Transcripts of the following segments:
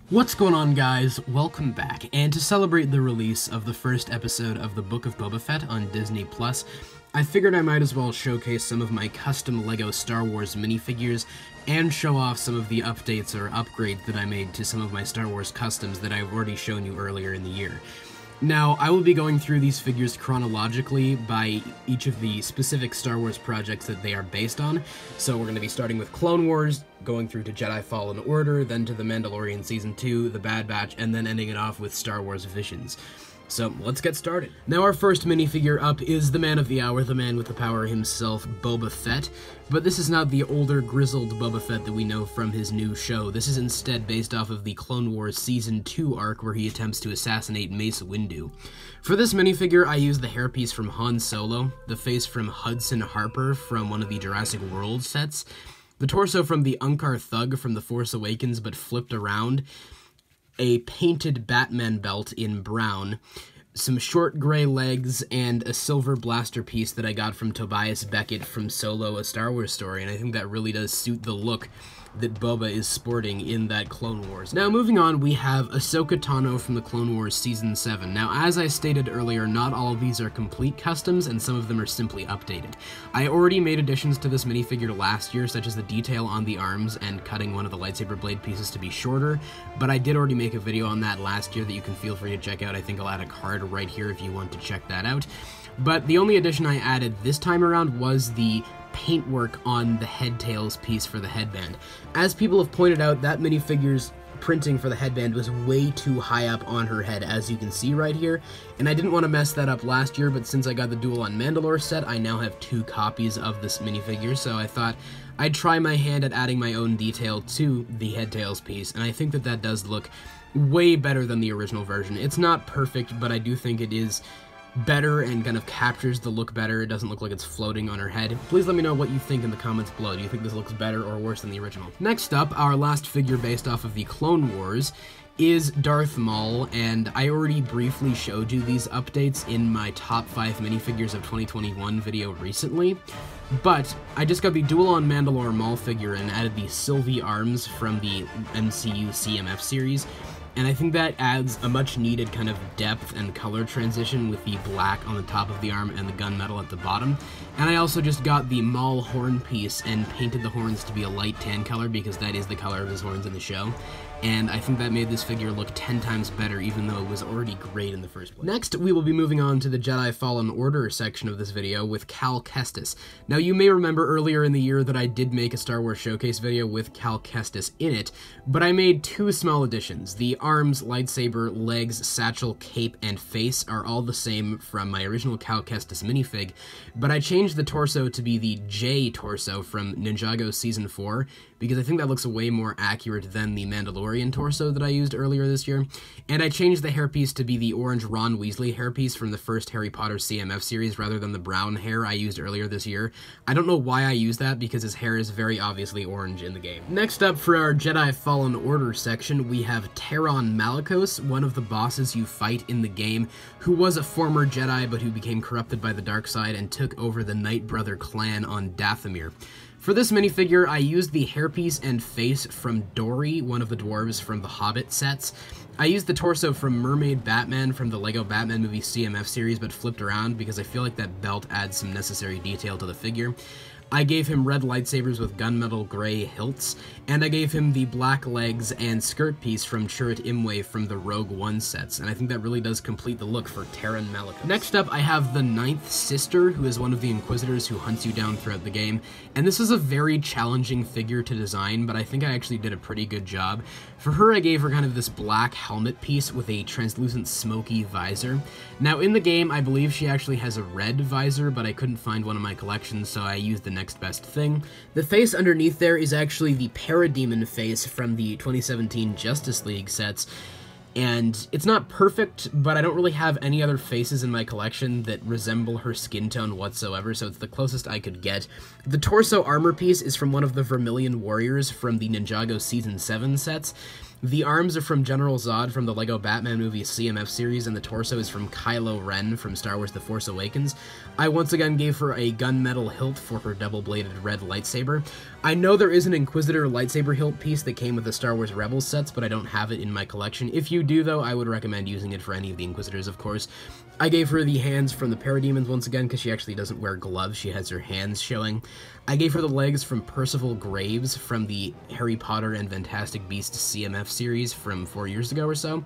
What's going on, guys? Welcome back, and to celebrate the release of the first episode of the Book of Boba Fett on Disney+, I figured I might as well showcase some of my custom LEGO Star Wars minifigures and show off some of the updates or upgrades that I made to some of my Star Wars customs that I've already shown you earlier in the year. Now, I will be going through these figures chronologically by each of the specific Star Wars projects that they are based on. So we're going to be starting with Clone Wars, going through to Jedi Fallen Order, then to The Mandalorian Season 2, The Bad Batch, and then ending it off with Star Wars Visions. So, let's get started. Now, our first minifigure up is the man of the hour, the man with the power himself, Boba Fett. But this is not the older, grizzled Boba Fett that we know from his new show. This is instead based off of the Clone Wars Season 2 arc where he attempts to assassinate Mace Windu. For this minifigure, I used the hairpiece from Han Solo, the face from Hudson Harper from one of the Jurassic World sets, the torso from the Unkar Thug from The Force Awakens but flipped around, a painted Batman belt in brown, some short gray legs, and a silver blaster piece that I got from Tobias Beckett from Solo: A Star Wars Story, and I think that really does suit the look that Boba is sporting in that Clone Wars. Now, moving on, we have Ahsoka Tano from the Clone Wars Season 7. Now, as I stated earlier, not all of these are complete customs, and some of them are simply updated. I already made additions to this minifigure last year, such as the detail on the arms and cutting one of the lightsaber blade pieces to be shorter, but I did already make a video on that last year that you can feel free to check out. I think I'll add a card right here if you want to check that out. But the only addition I added this time around was the paintwork on the head tails piece for the headband. As people have pointed out, that minifigure's printing for the headband was way too high up on her head, as you can see right here, and I didn't want to mess that up last year, but since I got the Duel on Mandalore set, I now have 2 copies of this minifigure, so I thought I'd try my hand at adding my own detail to the head tails piece, and I think that that does look way better than the original version. It's not perfect, but I do think it is better and kind of captures the look better. It doesn't look like it's floating on her head. Please let me know what you think in the comments below. Do you think this looks better or worse than the original? Next up, our last figure based off of the Clone Wars is Darth Maul, and I already briefly showed you these updates in my top 5 minifigures of 2021 video recently, but I just got the Duel on Mandalore Maul figure and added the Sylvie arms from the MCU CMF series, and I think that adds a much needed kind of depth and color transition with the black on the top of the arm and the gunmetal at the bottom. And I also just got the Maul horn piece and painted the horns to be a light tan color because that is the color of his horns in the show. And I think that made this figure look 10 times better, even though it was already great in the first place. Next, we will be moving on to the Jedi Fallen Order section of this video with Cal Kestis. Now, you may remember earlier in the year that I did make a Star Wars Showcase video with Cal Kestis in it, but I made 2 small additions. The arms, lightsaber, legs, satchel, cape, and face are all the same from my original Cal Kestis minifig, but I changed the torso to be the J torso from Ninjago Season 4, because I think that looks way more accurate than the Mandalorian torso that I used earlier this year. And I changed the hairpiece to be the orange Ron Weasley hairpiece from the first Harry Potter CMF series rather than the brown hair I used earlier this year. I don't know why I used that, because his hair is very obviously orange in the game. Next up for our Jedi Fallen Order section, we have Teron Malakos, one of the bosses you fight in the game, who was a former Jedi but who became corrupted by the dark side and took over the Night Brother clan on Dathomir. For this minifigure, I used the hairpiece and face from Dory, one of the dwarves from the Hobbit sets. I used the torso from Mermaid Batman from the LEGO Batman movie CMF series, but flipped around because I feel like that belt adds some necessary detail to the figure. I gave him red lightsabers with gunmetal gray hilts, and I gave him the black legs and skirt piece from Chirrut Imwe from the Rogue One sets, and I think that really does complete the look for Teron Malakos. Next up, I have the 9th Sister, who is one of the Inquisitors who hunts you down throughout the game, and this is a very challenging figure to design, but I think I actually did a pretty good job. For her, I gave her kind of this black helmet piece with a translucent smoky visor. Now, in the game, I believe she actually has a red visor, but I couldn't find one in my collection, so I used the next best thing. The face underneath there is actually the Parademon face from the 2017 Justice League sets, and it's not perfect, but I don't really have any other faces in my collection that resemble her skin tone whatsoever, so it's the closest I could get. The torso armor piece is from one of the Vermilion Warriors from the Ninjago Season 7 sets, The arms are from General Zod from the LEGO Batman movie CMF series, and the torso is from Kylo Ren from Star Wars The Force Awakens. I once again gave her a gunmetal hilt for her double-bladed red lightsaber. I know there is an Inquisitor lightsaber hilt piece that came with the Star Wars Rebels sets, but I don't have it in my collection. If you do, though, I would recommend using it for any of the Inquisitors, of course. I gave her the hands from the Parademons once again, because she actually doesn't wear gloves. She has her hands showing. I gave her the legs from Percival Graves from the Harry Potter and Fantastic Beasts CMF series from 4 years ago or so.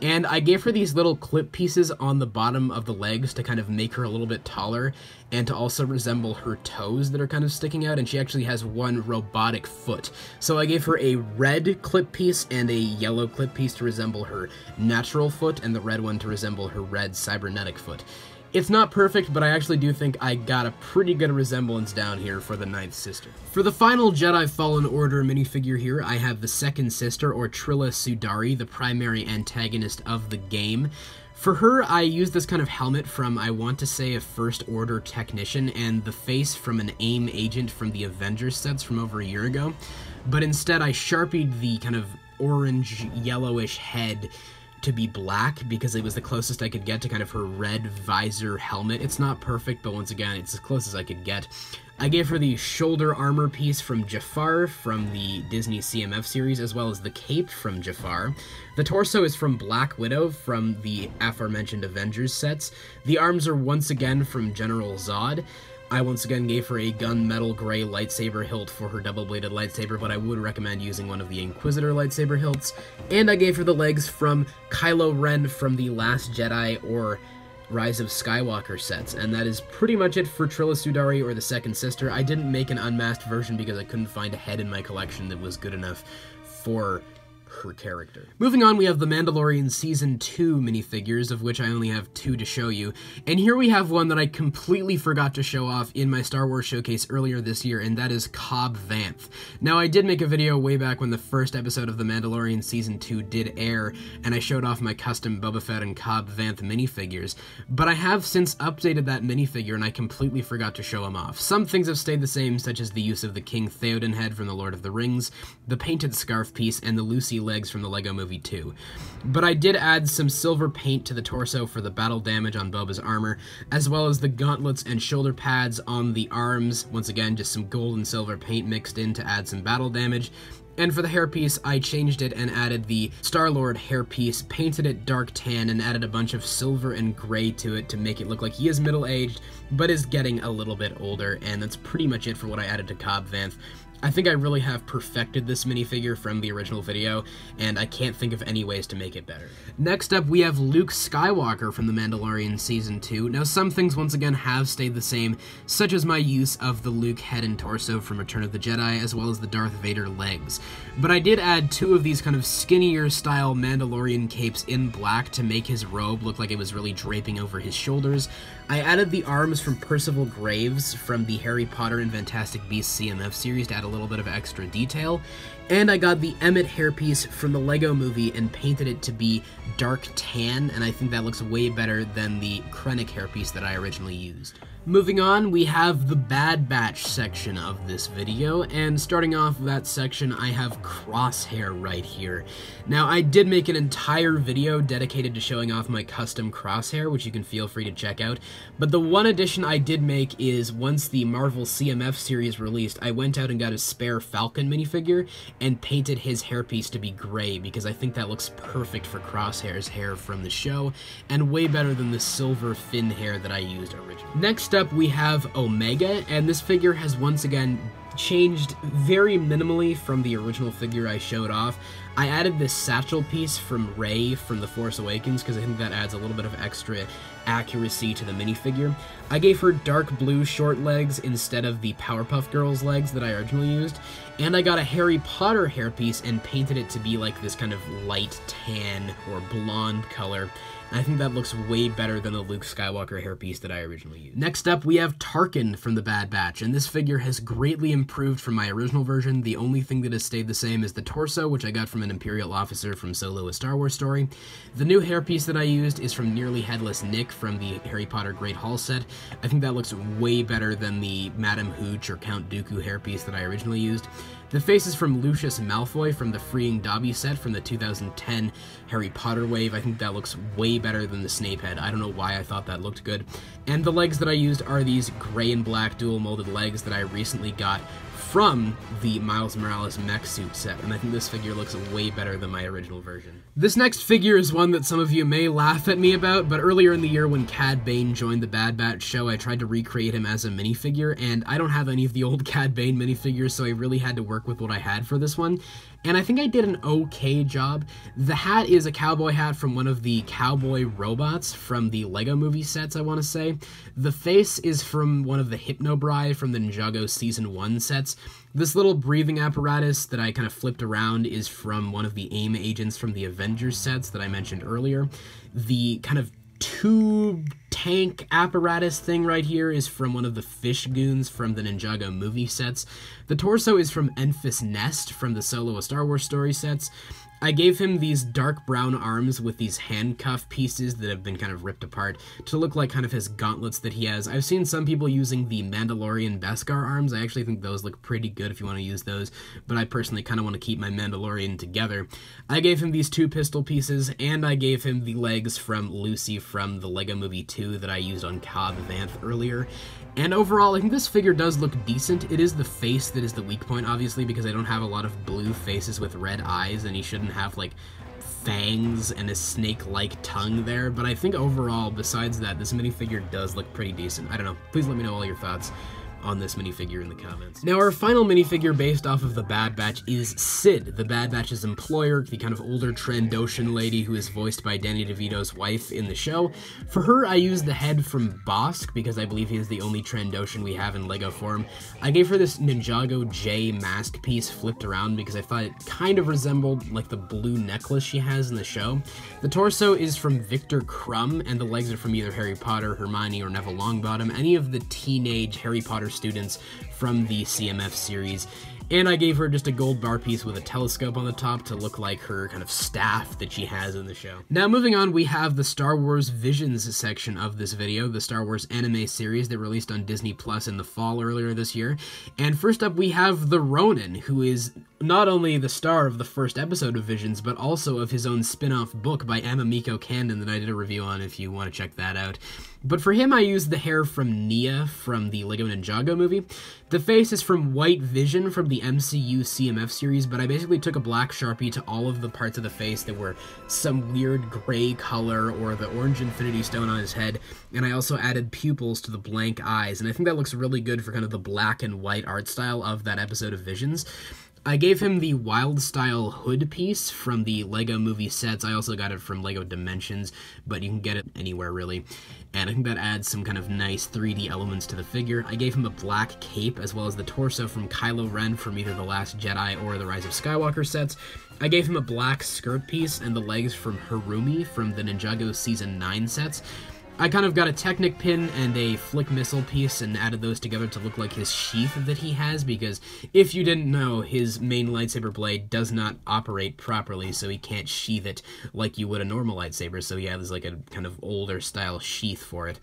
And I gave her these little clip pieces on the bottom of the legs to kind of make her a little bit taller and to also resemble her toes that are kind of sticking out, and she actually has one robotic foot. So I gave her a red clip piece and a yellow clip piece to resemble her natural foot, and the red one to resemble her red cybernetic foot. It's not perfect, but I actually do think I got a pretty good resemblance down here for the Ninth Sister. For the final Jedi Fallen Order minifigure here, I have the Second Sister, or Trilla Sudari, the primary antagonist of the game. For her, I used this kind of helmet from, I want to say, a First Order technician, and the face from an AIM agent from the Avengers sets from over a year ago. But instead, I sharpied the kind of orange, yellowish head to be black, because it was the closest I could get to kind of her red visor helmet. It's not perfect, but once again, it's as close as I could get. I gave her the shoulder armor piece from Jafar from the Disney CMF series, as well as the cape from Jafar. The torso is from Black Widow from the aforementioned Avengers sets. The arms are once again from General Zod. I once again gave her a gunmetal gray lightsaber hilt for her double-bladed lightsaber, but I would recommend using one of the Inquisitor lightsaber hilts. And I gave her the legs from Kylo Ren from the Last Jedi or Rise of Skywalker sets, and that is pretty much it for Trilla Sudari or the Second Sister. I didn't make an unmasked version because I couldn't find a head in my collection that was good enough for her character. Moving on, we have the Mandalorian Season 2 minifigures, of which I only have 2 to show you. And here we have one that I completely forgot to show off in my Star Wars showcase earlier this year, and that is Cobb Vance. Now, I did make a video way back when the first episode of the Mandalorian Season 2 did air, and I showed off my custom Boba Fett and Cobb Vance minifigures, but I have since updated that minifigure, and I completely forgot to show him off. Some things have stayed the same, such as the use of the King Theoden head from The Lord of the Rings, the painted scarf piece, and the Lucy legs from the LEGO Movie 2. But I did add some silver paint to the torso for the battle damage on Boba's armor, as well as the gauntlets and shoulder pads on the arms. Once again, just some gold and silver paint mixed in to add some battle damage. And for the hairpiece, I changed it and added the Star-Lord hairpiece, painted it dark tan, and added a bunch of silver and gray to it to make it look like he is middle-aged, but is getting a little bit older, and that's pretty much it for what I added to Cobb Vance. I think I really have perfected this minifigure from the original video, and I can't think of any ways to make it better. Next up, we have Luke Skywalker from The Mandalorian Season 2. Now, some things, once again, have stayed the same, such as my use of the Luke head and torso from Return of the Jedi, as well as the Darth Vader legs. But I did add 2 of these kind of skinnier-style Mandalorian capes in black to make his robe look like it was really draping over his shoulders. I added the arms from Percival Graves from the Harry Potter and Fantastic Beasts CMF series to add a little bit of extra detail, and I got the Emmett hairpiece from the LEGO Movie and painted it to be dark tan, and I think that looks way better than the Krennic hairpiece that I originally used. Moving on, we have the Bad Batch section of this video, and starting off that section, I have Crosshair right here. Now, I did make an entire video dedicated to showing off my custom Crosshair, which you can feel free to check out, but the one addition I did make is once the Marvel CMF series released, I went out and got a spare Falcon minifigure and painted his hairpiece to be gray, because I think that looks perfect for Crosshair's hair from the show, and way better than the silver fin hair that I used originally. Next up, we have Omega, and this figure has once again changed very minimally from the original figure I showed off. I added this satchel piece from Rey from The Force Awakens because I think that adds a little bit of extra accuracy to the minifigure. I gave her dark blue short legs instead of the Powerpuff Girls legs that I originally used, and I got a Harry Potter hairpiece and painted it to be like this kind of light tan or blonde color. I think that looks way better than the Luke Skywalker hairpiece that I originally used. Next up, we have Tarkin from the Bad Batch, and this figure has greatly improved from my original version. The only thing that has stayed the same is the torso, which I got from from an Imperial officer from Solo: A Star Wars Story. The new hairpiece that I used is from Nearly Headless Nick from the Harry Potter Great Hall set. I think that looks way better than the Madame Hooch or Count Dooku hairpiece that I originally used. The face is from Lucius Malfoy from the Freeing Dobby set from the 2010 Harry Potter wave. I think that looks way better than the Snape head. I don't know why I thought that looked good. And the legs that I used are these gray and black dual molded legs that I recently got from the Miles Morales mech suit set, and I think this figure looks way better than my original version. This next figure is one that some of you may laugh at me about, but earlier in the year when Cad Bane joined the Bad Batch show, I tried to recreate him as a minifigure, and I don't have any of the old Cad Bane minifigures, so I really had to work with what I had for this one. And I think I did an okay job. The hat is a cowboy hat from one of the cowboy robots from the Lego movie sets, I want to say. The face is from one of the Hypnobrai from the Ninjago Season 1 sets. This little breathing apparatus that I kind of flipped around is from one of the AIM agents from the Avengers sets that I mentioned earlier. The kind of tube tank apparatus thing right here is from one of the fish goons from the Ninjago movie sets. The torso is from Enfys Nest from the Solo: A Star Wars Story sets. I gave him these dark brown arms with these handcuff pieces that have been kind of ripped apart to look like kind of his gauntlets that he has. I've seen some people using the Mandalorian Beskar arms. I actually think those look pretty good if you want to use those, but I personally kind of want to keep my Mandalorian together. I gave him these two pistol pieces, and I gave him the legs from Lucy from the Lego Movie 2 that I used on Cobb Vance earlier. And overall, I think this figure does look decent. It is the face that is the weak point, obviously, because I don't have a lot of blue faces with red eyes, and he shouldn't have, like, fangs and a snake-like tongue there. But I think overall, besides that, this minifigure does look pretty decent. I don't know. Please let me know all your thoughts on this minifigure in the comments. Now, our final minifigure based off of the Bad Batch is Sid, the Bad Batch's employer, the kind of older Trandoshan lady who is voiced by Danny DeVito's wife in the show. For her, I used the head from Bosk, because I believe he is the only Trandoshan we have in Lego form. I gave her this Ninjago J mask piece flipped around because I thought it kind of resembled like the blue necklace she has in the show. The torso is from Victor Crumb, and the legs are from either Harry Potter, Hermione, or Neville Longbottom, any of the teenage Harry Potter students from the CMF series. And I gave her just a gold bar piece with a telescope on the top to look like her kind of staff that she has in the show. Now, moving on, we have the Star Wars Visions section of this video, the Star Wars anime series that released on Disney Plus in the fall earlier this year. And first up, we have the Ronin, who is not only the star of the first episode of Visions, but also of his own spin-off book by Amamiko Candon that I did a review on if you want to check that out. But for him, I used the hair from Nia from the Lego Ninjago movie. The face is from White Vision from the MCU CMF series, but I basically took a black Sharpie to all of the parts of the face that were some weird gray color or the orange Infinity Stone on his head, and I also added pupils to the blank eyes, and I think that looks really good for kind of the black and white art style of that episode of Visions. I gave him the Wild Style hood piece from the Lego movie sets. I also got it from Lego Dimensions, but you can get it anywhere, really. And I think that adds some kind of nice 3D elements to the figure. I gave him a black cape, as well as the torso from Kylo Ren from either The Last Jedi or The Rise of Skywalker sets. I gave him a black skirt piece and the legs from Harumi from the Ninjago Season 9 sets. I kind of got a Technic pin and a Flick missile piece and added those together to look like his sheath that he has, because if you didn't know, his main lightsaber blade does not operate properly, so he can't sheath it like you would a normal lightsaber, so he has like a kind of older style sheath for it.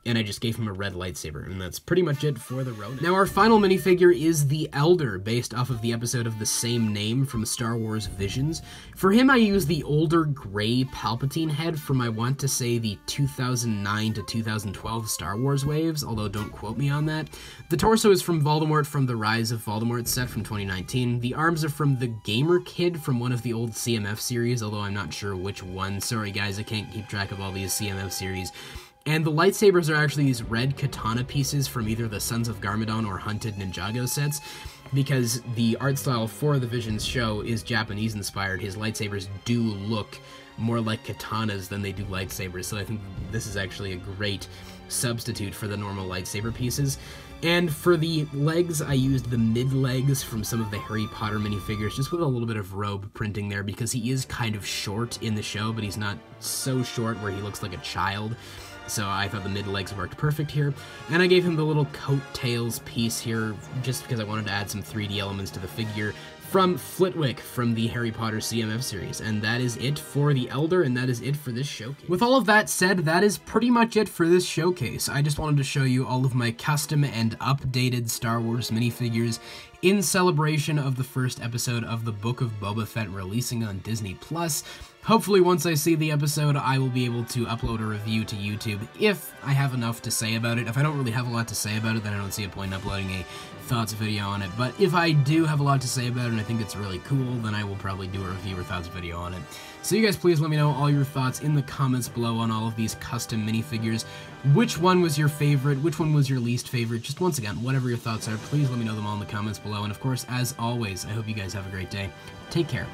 And I just gave him a red lightsaber, and that's pretty much it for the Ronin. Now, our final minifigure is the Elder, based off of the episode of the same name from Star Wars Visions. For him, I used the older gray Palpatine head from, I want to say, the 2009 to 2012 Star Wars waves, although don't quote me on that. The torso is from Voldemort from the Rise of Voldemort set from 2019. The arms are from the Gamer Kid from one of the old CMF series, although I'm not sure which one. Sorry guys, I can't keep track of all these CMF series. And the lightsabers are actually these red katana pieces from either the Sons of Garmadon or Hunted Ninjago sets, because the art style for the Visions show is Japanese-inspired. His lightsabers do look more like katanas than they do lightsabers, so I think this is actually a great substitute for the normal lightsaber pieces. And for the legs, I used the mid-legs from some of the Harry Potter minifigures, just with a little bit of robe printing there, because he is kind of short in the show, but he's not so short where he looks like a child. So I thought the mid-legs worked perfect here. And I gave him the little coat tails piece here, just because I wanted to add some 3D elements to the figure from Flitwick from the Harry Potter CMF series. And that is it for the Elder, and that is it for this showcase. With all of that said, that is pretty much it for this showcase. I just wanted to show you all of my custom and updated Star Wars minifigures in celebration of the first episode of the Book of Boba Fett releasing on Disney+. Hopefully once I see the episode, I will be able to upload a review to YouTube if I have enough to say about it. If I don't really have a lot to say about it, then I don't see a point in uploading a thoughts video on it. But if I do have a lot to say about it and I think it's really cool, then I will probably do a review or thoughts video on it. So you guys please let me know all your thoughts in the comments below on all of these custom minifigures. Which one was your favorite? Which one was your least favorite? Just once again, whatever your thoughts are, please let me know them all in the comments below. And of course, as always, I hope you guys have a great day. Take care.